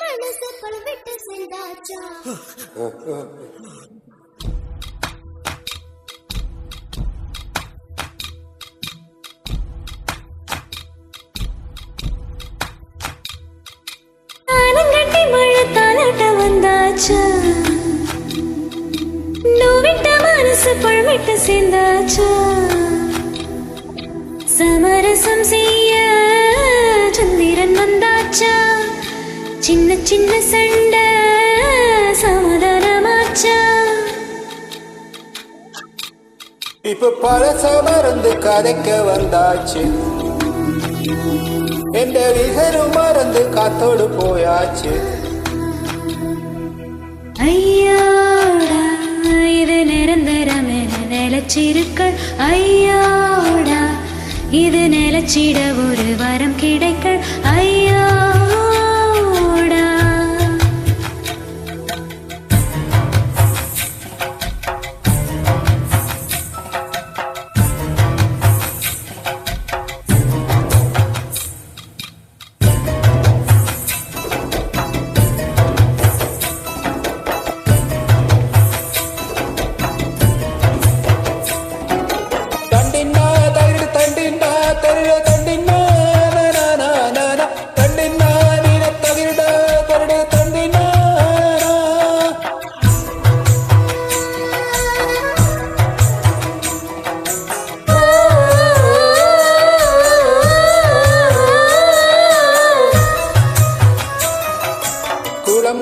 மனசு பல்விட்டு சென்றாச்சா ஆனங்கட்டி மழை தாலாட்ட வந்தாச்சா நோவிட்ட மனசு பல்விட்டு சென்றாச்சா சமரசம் செய்ய சந்திரன் வந்தாச்சா சின்ன சின்ன சண்டை சமாதானமாச்சா இப்ப பழச மறந்து கதைக்க வந்தாச்சு எந்த விகரும் மறந்து காத்தோடு போயாச்சு ஐயோடா இது நிரந்தரமென நிலச்சிருக்கள் ஐயோடா இது நிலச்சிட ஒரு வரம் கிடைக்கள் ஐயோடா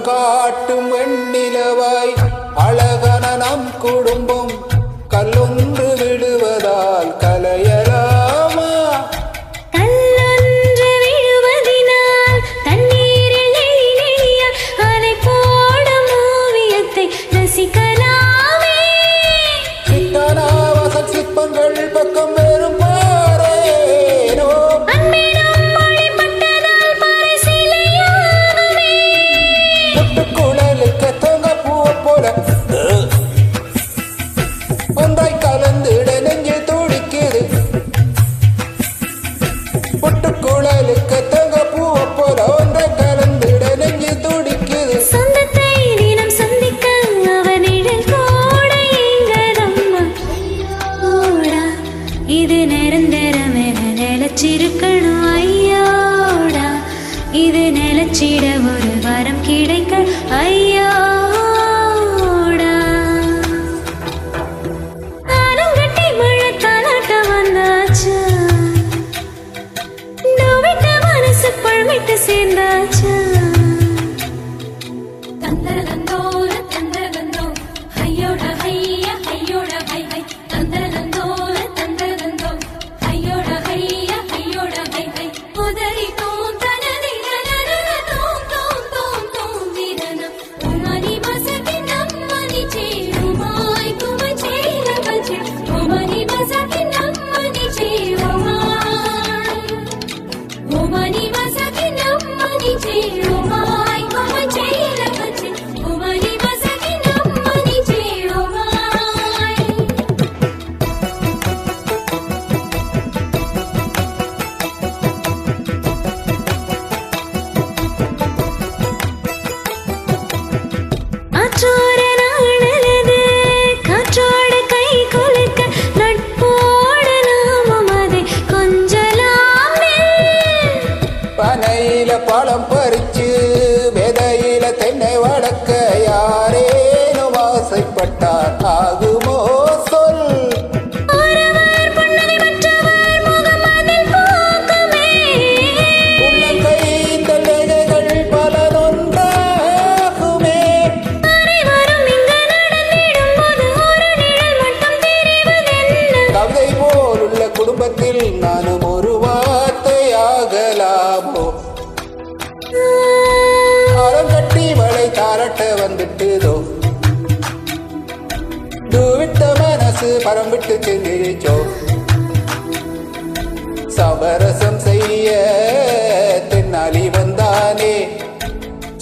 காட்டும் வெண்ணிலவாய் அழகன நம் குடும்பம் கல்லொன்று விடுவதால் கலையலாமா கல்லொன்று விழுவதினால் தண்ணீரில் நெளிய அலை போடும் ஓவியத்தை ரசிக்கலாமே சித்தனாவச சிற்பங்கள் பக்கம் வெறும் பாரேனோ குழலுக்கு தொங்க பூவ போல ஒன்றாய் கலந்துட நெஞ்சு துடிக்குது புட்டுக்குழலுக்கு தொங்க பூவ போல ஒன்றாய் கலந்துட நெஞ்சு துடிக்குது சொந்தத்தை தினம் சந்திக்க அவனிடல் கூட எங்கதம்மா ஓடா இது நிரந்தரமென நிலச்சிருக்கணும் ஐயோடா இது நிலச்சிட ஒரு வரம் கிடைக்க ஐயோடா ஆனங்கட்டி மழை தாலாட்ட வந்தாச்சா நோவிட்ட மனசு பழமிட்டு சேர்ந்தாச்சா தந்தரந்தோர தந்தரந்தோ ஐயோட ஹைய ஐயோட ஹை ஹை தந்தரந்தோர தந்தரந்தோ ஐயோட ஹைய ஐயோட ஹை ஹை உதரி தோம் தனதின நனன தோம் தோம் தோம் தோம் விரன உமனி மசகி நம்மனி சேருமாய் கும சேரவஜி உமனி மசகி நம்மனி சேருமாய் உமனி மசகி நம்மனி சேருமாய் கும சேரவஜி உமனி மசகி நம்மனி சேருமாய் ஆற்றோர நாளது காற்றோடு கை கொலுக்க நட்போடு நாமும் அதை கொஞ்சலாம் பனையில பழம் பறிச்சு விதையில தென்னை வளர்க்க யாரேனும் ஆசைப்பட்டார் ஆகுமோ சொல் ஒருவர் புன்னகை மற்றவர் முகம் அதில் பூக்குமே உள்ளங்கை தொல்லைகள் பலனொன்றாகுமே அனைவரும் இங்கு நடந்திடும் போது ஒரு நிழல் மட்டும் தெரிவதென்ன கவிதை போலுள்ள குடும்பத்தில் நானும் ஒரு வார்த்தையாகலாமோ அறம் கட்டி மழை தாரட்ட வந்துட்டுதோ விட்ட மனசு பரம் விட்டு சென்றிச்சோ சமரசம் செய்ய தென்னாலி வந்தானே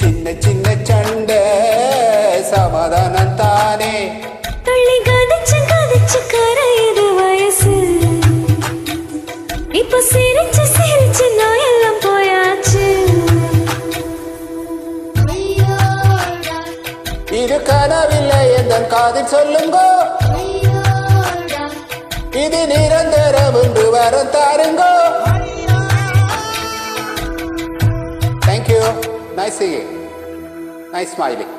சின்ன சின்ன சண்டை சமாதானம் தானே துள்ளி கதிச்சு கரையுது வயசு எதன் காதில் சொல்லுங்கோ இது நிரந்தரம் என்று வரம் தாருங்கோ. Thank you. Nice seeing. Nice smiling.